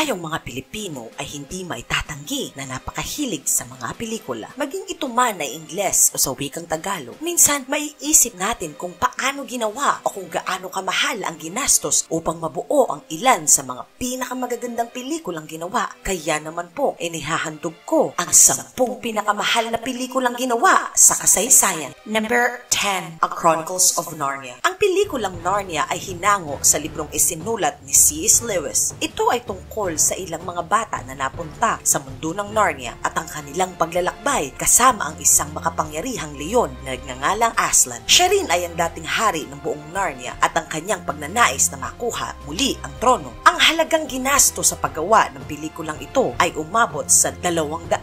Tayong mga Pilipino ay hindi maitatanggi na napakahilig sa mga pelikula. Maging ito man ay Ingles o sa wikang Tagalog, minsan maiisip natin kung paano ginawa o kung gaano kamahal ang ginastos upang mabuo ang ilan sa mga pinakamagagandang pelikulang ginawa. Kaya naman po, inihahandog ko ang 10 pinakamahal na pelikulang ginawa sa kasaysayan. Number 10, A Chronicles of Narnia. Ang pelikulang Narnia ay hinango sa librong isinulat ni C.S. Lewis. Ito ay tungkol sa ilang mga bata na napunta sa mundo ng Narnia at ang kanilang paglalakbay kasama ang isang makapangyarihang leon na nagngangalang Aslan. Siya rin ay ang dating hari ng buong Narnia at ang kanyang pagnanais na makuha muli ang trono. Ang halagang ginasto sa paggawa ng pelikulang ito ay umabot sa $225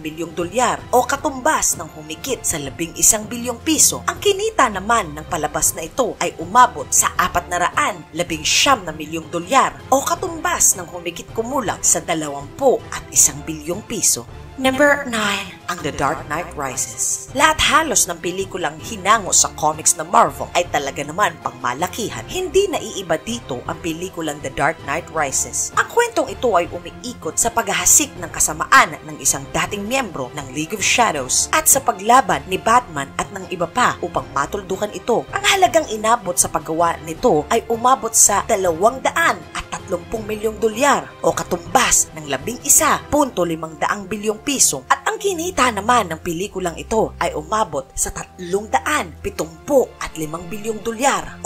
milyong o katumbas ng humigit sa 11 bilyong piso. Ang kinita naman ng palabas na ito ay umabot sa $419 milyong o katumbas ng humigit kumulang sa 21 bilyong piso. Number 9, ang The Dark Knight Rises. Lahat halos ng pelikulang hinango sa comics na Marvel ay talaga naman pangmalakihan. Hindi naiiba dito ang pelikulang The Dark Knight Rises. Ang kwentong ito ay umiikot sa paghahasik ng kasamaan ng isang dating miyembro ng League of Shadows at sa paglaban ni Batman at ng iba pa upang matuldukan ito. Ang halagang inabot sa paggawa nito ay umabot sa $230 milyong o katumbas ng 11.5 bilyong piso at ang kinita naman ng pelikulang ito ay umabot sa $375 bilyong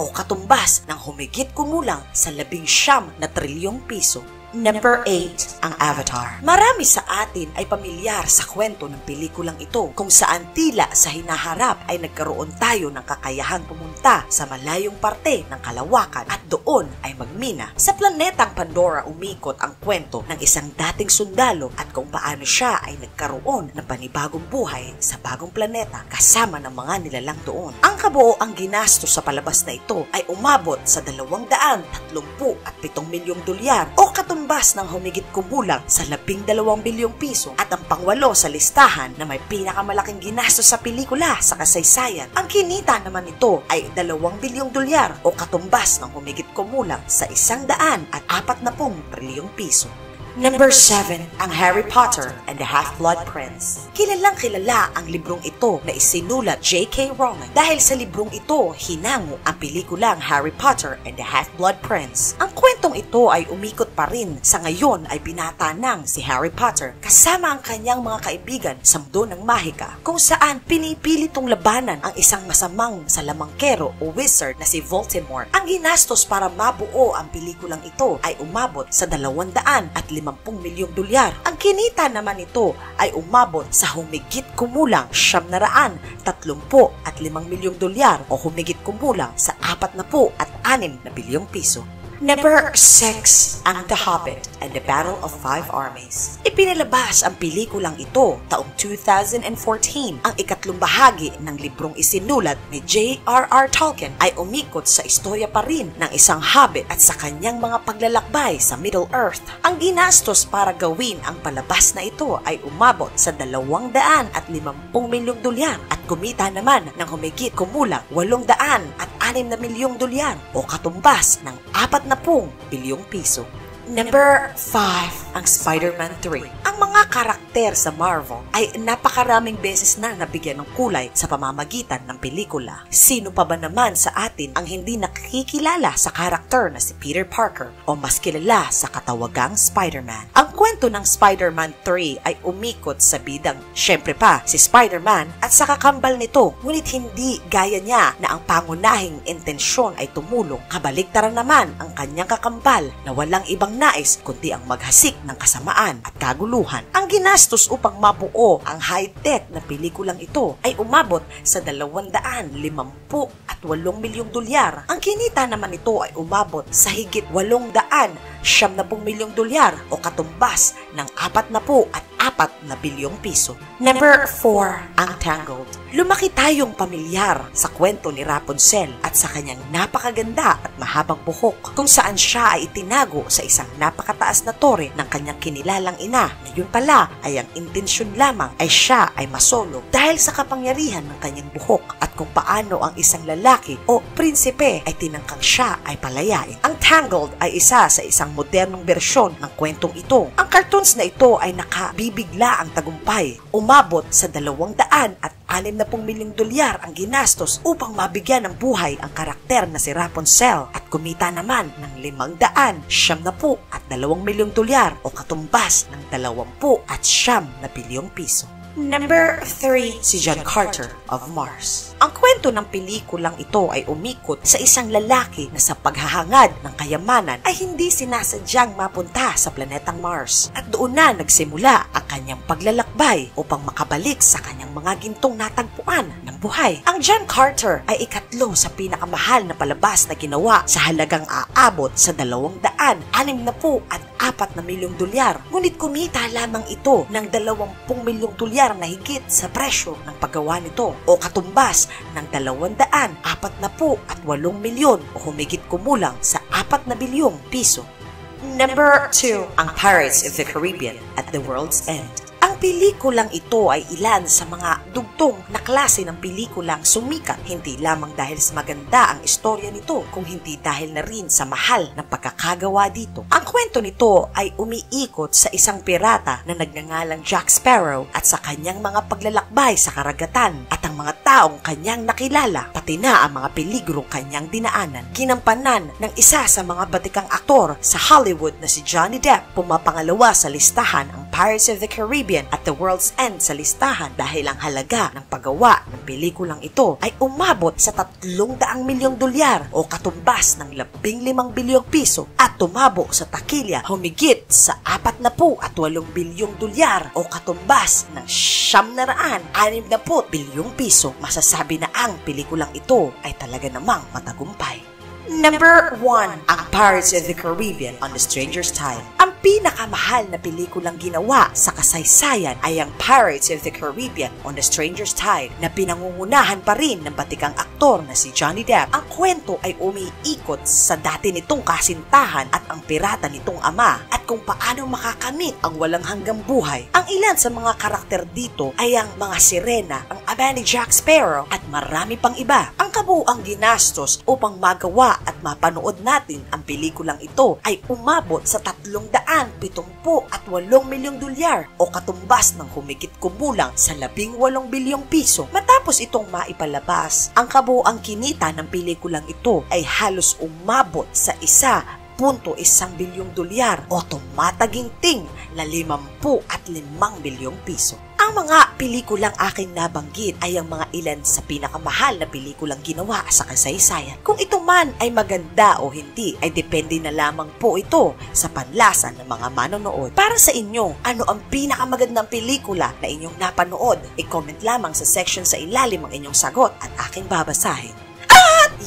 o katumbas ng humigit kumulang sa 19 trilyong piso. Number 8, ang Avatar. Marami sa atin ay pamilyar sa kwento ng pelikulang ito kung saan tila sa hinaharap ay nagkaroon tayo ng kakayahang pumunta sa malayong parte ng kalawakan at doon ay magmina. Sa planetang Pandora umikot ang kwento ng isang dating sundalo at kung paano siya ay nagkaroon ng panibagong buhay sa bagong planeta kasama ng mga nilalang doon. Ang kabuoang ginastos sa palabas na ito ay umabot sa $237 milyong o katumbas ng humigit kumulang sa 12 bilyong piso at ang pangwalo sa listahan na may pinakamalaking ginastos sa pelikula sa kasaysayan. Ang kinita naman nito ay $2 bilyong o katumbas ng humigit kumulang sa 140 trilyong piso. Number 7, ang Harry Potter and the Half-Blood Prince. Kilalang kilala ang librong ito na isinulat J.K. Rowling dahil sa librong ito hinango ang pelikulang Harry Potter and the Half-Blood Prince. Ang kwentong ito ay umikot pa rin sa ngayon ay binata ng si Harry Potter kasama ang kanyang mga kaibigan sa mundo ng mahika kung saan pinipilitong labanan ang isang masamang salamangkero o wizard na si Voldemort. Ang ginastos para mabuo ang pelikulang ito ay umabot sa $250 milyong. Ang kinita naman nito ay umabot sa humigit kumulang $935 milyong o humigit kumulang sa 46 bilyong piso. Number 6, ang The Hobbit and the Battle of Five Armies. Ipinalabas ang pelikulang ito taong 2014. Ang ikatlong bahagi ng librong isinulat ni J.R.R. Tolkien ay umikot sa istorya pa rin ng isang hobbit at sa kanyang mga paglalakbay sa Middle-earth. Ang ginastos para gawin ang palabas na ito ay umabot sa $250 milyong at kumita naman ng humigit kumulang $806 milyong o katumbas ng 40 bilyong piso. Number 5, ang Spider-Man 3. Ang mga karakter sa Marvel ay napakaraming beses na nabigyan ng kulay sa pamamagitan ng pelikula. Sino pa ba naman sa atin ang hindi nakikilala sa karakter na si Peter Parker o mas kilala sa katawagang Spider-Man? Ang kwento ng Spider-Man 3 ay umikot sa bidang syempre pa si Spider-Man at sa kakambal nito, ngunit hindi gaya niya na ang pangunahing intensyon ay tumulong. Kabaligtaran naman ang kanyang kakambal na walang ibang nais kundi ang maghasik ng kasamaan at kaguluhan. Ang ginastos upang mabuo ang high-tech na pelikulang ito ay umabot sa $258 milyong. Ang kinita naman ito ay umabot sa higit $870 milyong o katumbas ng 44 bilyong piso. Number 4, ang Tangled. Lumaki tayong pamilyar sa kwento ni Rapunzel at sa kanyang napakaganda at mahabang buhok kung saan siya ay itinago sa isang napakataas na tore ng kanyang kinilalang ina na yun pala ay ang intensyon lamang ay siya ay masolo dahil sa kapangyarihan ng kanyang buhok at kung paano ang isang lalaki o prinsipe ay tinangkang siya ay palayain. Ang Tangled ay isa sa isang modernong bersyon ng kwentong ito. Ang cartoons na ito ay nakabibigla ang tagumpay. Umabot sa 260 milyong dolyar ang ginastos upang mabigyan ng buhay ang karakter na si Rapunzel at kumita naman ng 572 milyong dolyar o katumbas ng 29 bilyong piso. Number 3, si John Carter of Mars. Ang kwento ng pelikulang ito ay umikot sa isang lalaki na sa paghahangad ng kayamanan ay hindi sinasadyang mapunta sa planetang Mars at doon na nagsimula ang kanyang paglalakbay upang makabalik sa kanyang mga gintong natagpuan ng buhay. Ang John Carter ay ikatlo sa pinakamahal na palabas na ginawa sa halagang aabot sa 264 milyong dolyar. Ngunit kumita lamang ito ng 20 milyong dolyar na higit sa presyo ng paggawa nito o katumbas ng 248 milyon o humigit kumulang sa 4 na bilyong piso. Number 2, ang Pirates of the Caribbean at the World's End. Ang pelikulang ito ay ilan sa mga dugtong na klase ng pelikulang sumikat hindi lamang dahil sa maganda ang istorya nito kung hindi dahil na rin sa mahal na pagkakagawa dito. Ang kwento nito ay umiikot sa isang pirata na nagngangalang Jack Sparrow at sa kanyang mga paglalakbay sa karagatan at ang mga taong kanyang nakilala pati na ang mga peligro kanyang dinaanan. Kinampanan ng isa sa mga batikang aktor sa Hollywood na si Johnny Depp, pumapangalawa sa listahan ang Pirates of the Caribbean at the World's End sa listahan dahil ang halaga ng paggawa ng pelikulang ito ay umabot sa 300 milyong dolyar o katumbas ng 15 bilyong piso at tumabo sa takilya humigit sa 48 bilyong dolyar o katumbas ng 960 bilyong piso. Masasabi na ang pelikulang ito ay talaga namang matagumpay. Number 1, ang Pirates of the Caribbean on the Stranger's Tide. Ang pinakamahal na pelikulang ginawa sa kasaysayan ay ang Pirates of the Caribbean on the Stranger's Tide na pinangungunahan pa rin ng batikang aktor na si Johnny Depp. Ang kwento ay umiikot sa dati nitong kasintahan at ang pirata nitong ama at kung paano makakamit ang walang hanggang buhay. Ang ilan sa mga karakter dito ay ang mga sirena, ang ama ni Jack Sparrow at marami pang iba. Ang kabuuang ginastos upang magawa at mapanood natin ang pelikulang ito ay umabot sa 378 milyong dolyar o katumbas ng humigit kumulang sa 18 bilyong piso. Matapos itong maipalabas, ang kabuuang kinita ng pelikulang ito ay halos umabot sa 1.1 bilyong dolyar o tumataginting na 55 bilyong piso. Ang mga pelikulang aking nabanggit ay ang mga ilan sa pinakamahal na pelikulang ginawa sa kasaysayan. Kung ito man ay maganda o hindi ay depende na lamang po ito sa panlasa ng mga manonood. Para sa inyo, ano ang pinakamagandang pelikula na inyong napanood? I-comment lamang sa section sa ilalim ang inyong sagot at aking babasahin.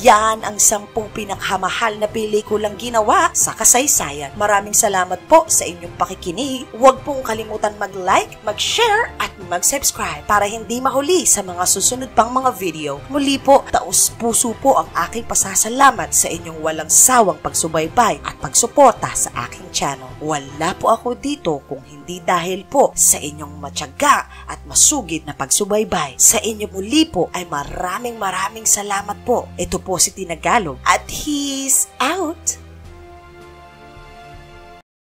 Yan ang 10 pinakamahal na pelikulang ginawa sa kasaysayan. Maraming salamat po sa inyong pakikinig. Huwag pong kalimutan mag-like, mag-share at mag-subscribe para hindi mahuli sa mga susunod pang mga video. Muli po, taos-puso po ang aking pasasalamat sa inyong walang sawang pagsubaybay at pagsuporta sa aking channel. Wala po ako dito kung hindi dahil po sa inyong matyaga at masugid na pagsubaybay. Sa inyo muli po ay maraming salamat po. Ito po si Tinagalog at he's out!